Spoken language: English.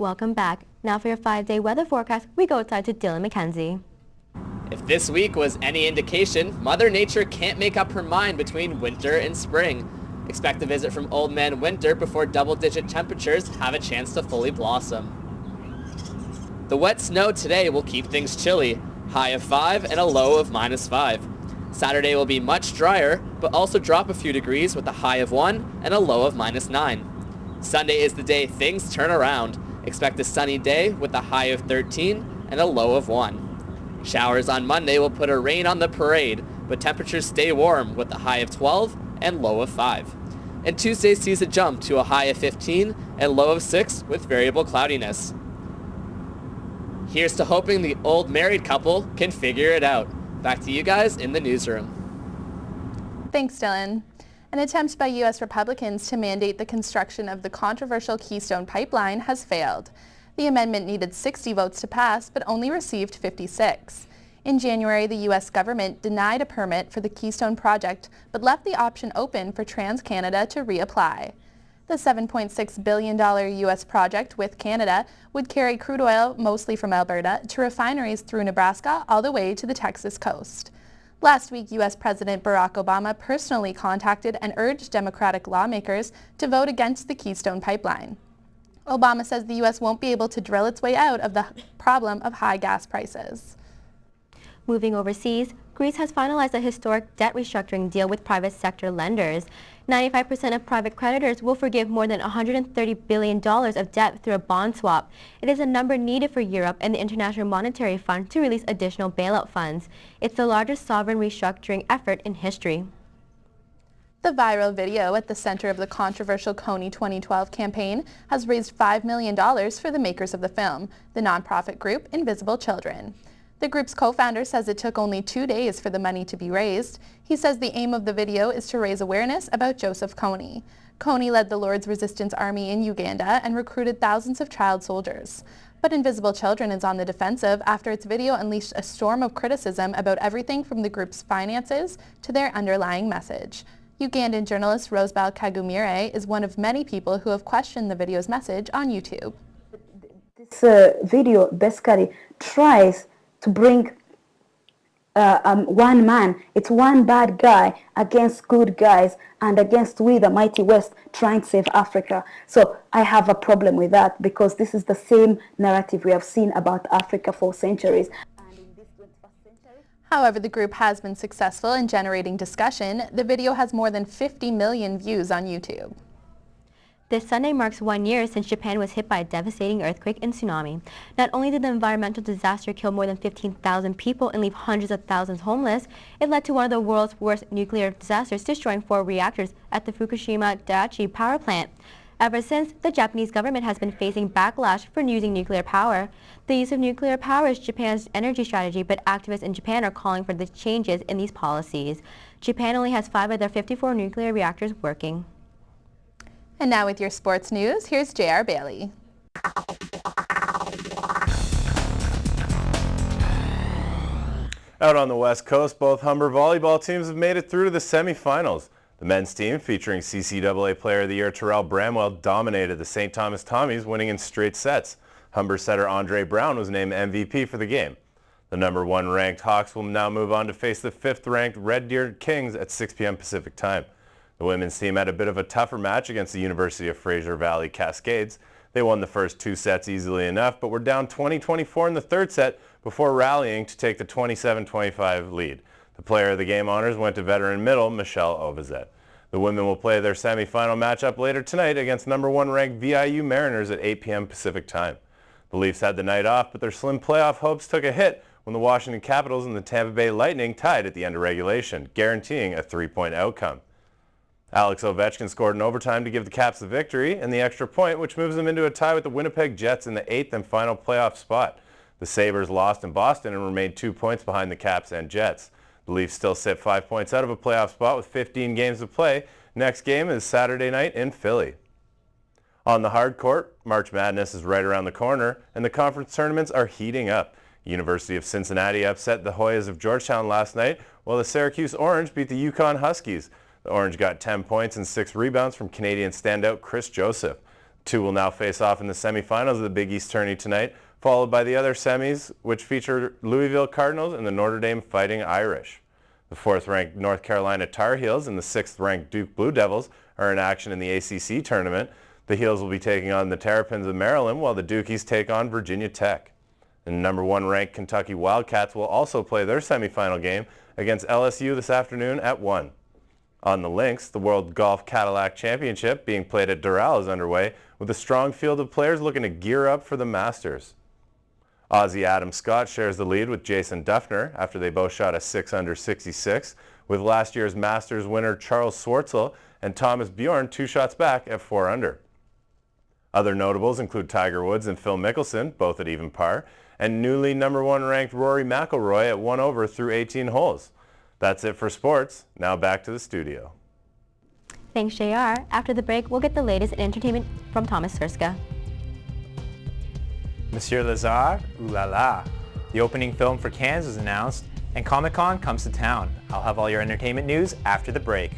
Welcome back. Now for your 5-day weather forecast, we go outside to Dylan McKenzie. If this week was any indication, Mother Nature can't make up her mind between winter and spring. Expect a visit from Old Man Winter before double-digit temperatures have a chance to fully blossom. The wet snow today will keep things chilly, high of 5 and a low of -5. Saturday will be much drier, but also drop a few degrees with a high of 1 and a low of -9. Sunday is the day things turn around. Expect a sunny day with a high of 13 and a low of 1. Showers on Monday will put a rain on the parade, but temperatures stay warm with a high of 12 and low of 5. And Tuesday sees a jump to a high of 15 and low of 6 with variable cloudiness. Here's to hoping the old married couple can figure it out. Back to you guys in the newsroom. Thanks, Dylan. An attempt by U.S. Republicans to mandate the construction of the controversial Keystone Pipeline has failed. The amendment needed 60 votes to pass, but only received 56. In January, the U.S. government denied a permit for the Keystone project, but left the option open for TransCanada to reapply. The $7.6 billion U.S. project with Canada would carry crude oil, mostly from Alberta, to refineries through Nebraska all the way to the Texas coast. Last week, U.S. President Barack Obama personally contacted and urged Democratic lawmakers to vote against the Keystone Pipeline. Obama says the U.S. won't be able to drill its way out of the problem of high gas prices. Moving overseas, Greece has finalized a historic debt restructuring deal with private sector lenders. 95% of private creditors will forgive more than $130 billion of debt through a bond swap. It is a number needed for Europe and the International Monetary Fund to release additional bailout funds. It's the largest sovereign restructuring effort in history. The viral video at the center of the controversial Kony 2012 campaign has raised $5 million for the makers of the film, the nonprofit group Invisible Children. The group's co-founder says it took only 2 days for the money to be raised. He says the aim of the video is to raise awareness about Joseph Kony. Kony led the Lord's Resistance Army in Uganda and recruited thousands of child soldiers. But Invisible Children is on the defensive after its video unleashed a storm of criticism about everything from the group's finances to their underlying message. Ugandan journalist Rosebal Kagumire is one of many people who have questioned the video's message on YouTube. This video basically tries to bring one man, it's one bad guy against good guys and against we, the mighty West, trying to save Africa. So I have a problem with that because this is the same narrative we have seen about Africa for centuries. However, the group has been successful in generating discussion. The video has more than 50 million views on YouTube. This Sunday marks 1 year since Japan was hit by a devastating earthquake and tsunami. Not only did the environmental disaster kill more than 15,000 people and leave hundreds of thousands homeless, it led to one of the world's worst nuclear disasters, destroying 4 reactors at the Fukushima Daiichi power plant. Ever since, the Japanese government has been facing backlash for using nuclear power. The use of nuclear power is Japan's energy strategy, but activists in Japan are calling for the changes in these policies. Japan only has 5 of their 54 nuclear reactors working. And now with your sports news, here's J.R. Bailey. Out on the West Coast, both Humber volleyball teams have made it through to the semifinals. The men's team, featuring CCAA Player of the Year Terrell Bramwell, dominated the St. Thomas Tommies, winning in straight sets. Humber setter Andre Brown was named MVP for the game. The number 1 ranked Hawks will now move on to face the 5th ranked Red Deer Kings at 6 p.m. Pacific time. The women's team had a bit of a tougher match against the University of Fraser Valley Cascades. They won the first 2 sets easily enough, but were down 20-24 in the 3rd set before rallying to take the 27-25 lead. The player of the game honors went to veteran middle Michelle Ovazet. The women will play their semifinal matchup later tonight against number 1 ranked VIU Mariners at 8 p.m. Pacific time. The Leafs had the night off, but their slim playoff hopes took a hit when the Washington Capitals and the Tampa Bay Lightning tied at the end of regulation, guaranteeing a 3-point outcome. Alex Ovechkin scored in overtime to give the Caps the victory and the extra point, which moves them into a tie with the Winnipeg Jets in the 8th and final playoff spot. The Sabres lost in Boston and remained 2 points behind the Caps and Jets. The Leafs still sit 5 points out of a playoff spot with 15 games to play. Next game is Saturday night in Philly. On the hard court, March Madness is right around the corner and the conference tournaments are heating up. University of Cincinnati upset the Hoyas of Georgetown last night, while the Syracuse Orange beat the Yukon Huskies. The Orange got 10 points and 6 rebounds from Canadian standout Chris Joseph. Two will now face off in the semifinals of the Big East tourney tonight, followed by the other semis, which feature Louisville Cardinals and the Notre Dame Fighting Irish. The 4th-ranked North Carolina Tar Heels and the 6th-ranked Duke Blue Devils are in action in the ACC tournament. The Heels will be taking on the Terrapins of Maryland, while the Dukies take on Virginia Tech. The number 1-ranked Kentucky Wildcats will also play their semifinal game against LSU this afternoon at 1. On the links, the World Golf Cadillac Championship being played at Doral is underway, with a strong field of players looking to gear up for the Masters. Aussie Adam Scott shares the lead with Jason Duffner after they both shot a 6-under 66, with last year's Masters winner Charles Schwartzel and Thomas Bjorn 2 shots back at 4 under. Other notables include Tiger Woods and Phil Mickelson, both at even par, and newly number 1 ranked Rory McIlroy at 1 over through 18 holes. That's it for sports. Now back to the studio. Thanks, JR. After the break, we'll get the latest in entertainment from Thomas Surska. Monsieur Lazare, ooh la la. The opening film for Cannes was announced, and Comic-Con comes to town. I'll have all your entertainment news after the break.